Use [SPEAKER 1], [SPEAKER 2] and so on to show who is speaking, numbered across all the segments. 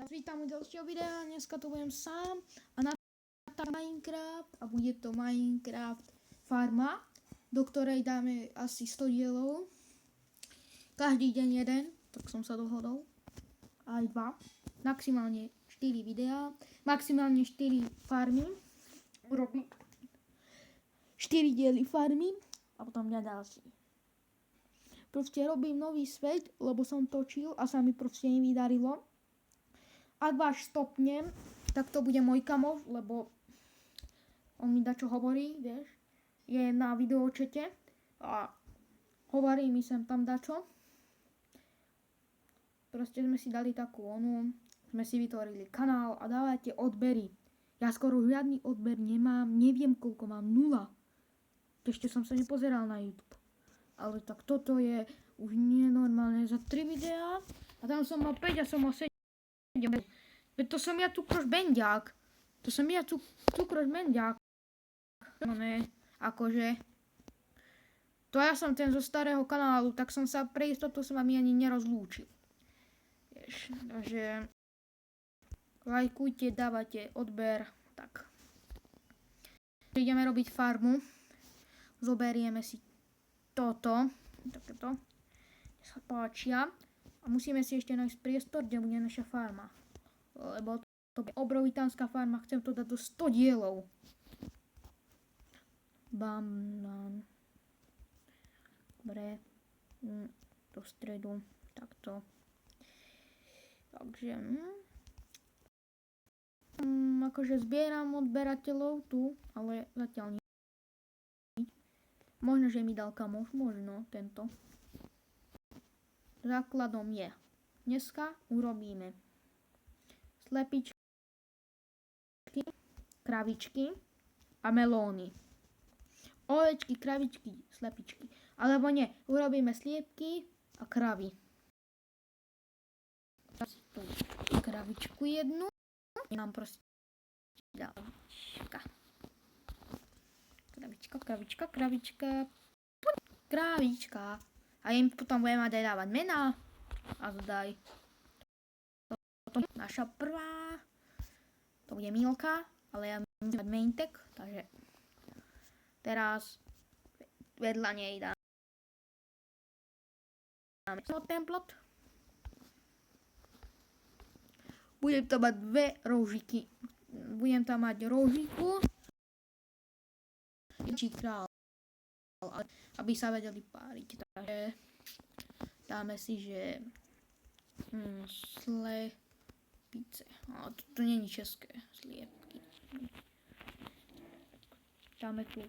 [SPEAKER 1] Vítam u ďalšieho videa, dneska to budem sám a natáčam Minecraft a bude to Minecraft farma, do ktorej dáme asi 100 dielov. Každý deň jeden, tak som sa dohodol. Aj 2, maximálne 4 videá, maximálne 4 farmy. Urobím 4 diely farmy a potom mňa ďalší. Proste robím nový svet, lebo som točil a sa mi proste nevydarilo. Ak vás stopnem, tak to bude môj kamoš, lebo on mi dačo hovorí, vieš. Je na videočete a hovorí mi sem tam dačo. Proste sme si dali takú sme si vytvorili kanál a dávajte odbery. Ja skoro žiadny odber nemám, neviem koľko mám, 0. Ešte som sa nepozeral na YouTube. Ale tak toto je už nenormálne za 3 videá a tam som mal 5 a som mal 7. To som ja cukroš benďák. To som ja cukroš benďák. No ne, akože. To ja som ten zo starého kanálu, tak som sa pre istotu s vami ani nerozlúčil. Vieš, takže lajkujte, dávate odber, tak. Ideme robiť farmu. Zoberieme si toto, takéto, sa páčia. A musíme si ešte nájsť priestor, kde bude naša farma. Lebo to je obrovitánska farma, chcem to dať do 100 dielov. Bam. Dobre. Do stredu. Takto. Takže. Akože zbieram odberateľov tu, ale zatiaľ nie. Možno, že mi dal kamoš, možno tento. Základom je. Dneska urobíme slepičky, kravičky a melóny. Ovečky, kravičky, slepičky. Alebo nie, urobíme sliepky a kravy. Kravičku jednu. Mám proste kravička. A im potom budeme aj dávať mená. A zdaj. Toto je naša prvá. To bude Milka, ale ja musím dať main tag, takže teraz vedľa nej dáme template. Budem tam mať 2 rožiky. Budem tam mať rožiku či král, aby sa vedeli páriť. Takže dáme si, že slepice. To nie je české. Sliepky. Dáme tu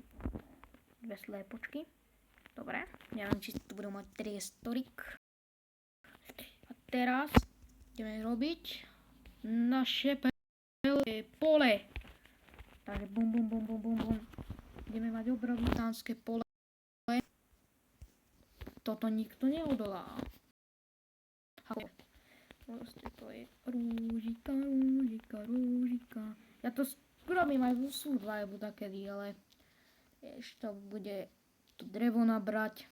[SPEAKER 1] 2 slépočky. Dobre. Neviem, či tu budú mať priestorik. A teraz ideme robiť naše pole. Takže bum. Ideme mať obrovitánske pole. Toto nikto neodolá. Proste to je rúžika. Ja to urobím aj v súd alebo takedy, ale ešte to bude to drevo nabrať.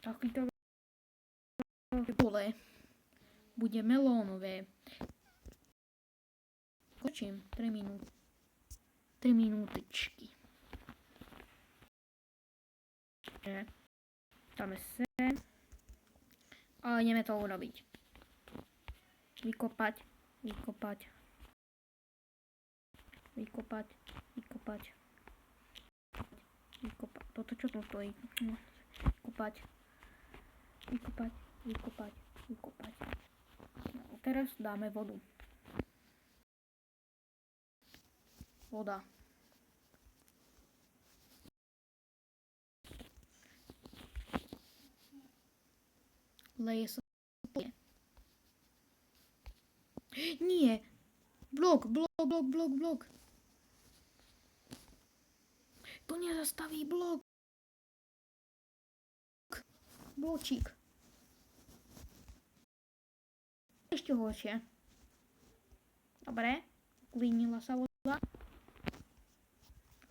[SPEAKER 1] Takýto pole bude melónové. Kočím 3 minútičky. Dáme sem. A ideme to urobiť. Vykopať. Toto čo tu stojí? Vykopať. No, teraz dáme vodu. Voda. Leje sa. Nie. Blok. To nezastaví blok. Bločík. Ešte horšie. Dobre. Uklínila sa voda.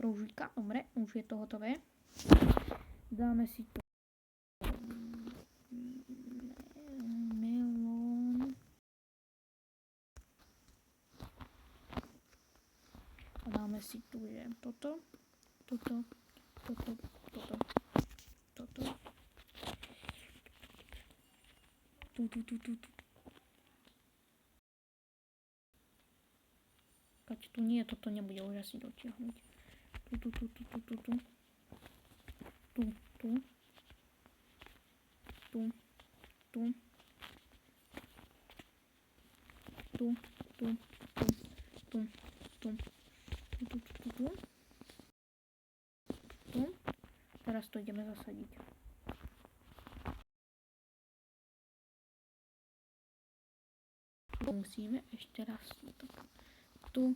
[SPEAKER 1] Rúžika. Dobre. Už je to hotové. Dáme si tu si tu, že toto, toto, toto, toto, toto, tu. Keď tu nie, toto nebude už asi dotiahnuť. Tu. Teraz to ideme zasadiť. Musíme ešte raz tu. Tu.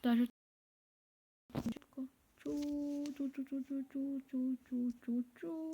[SPEAKER 1] Takže ču.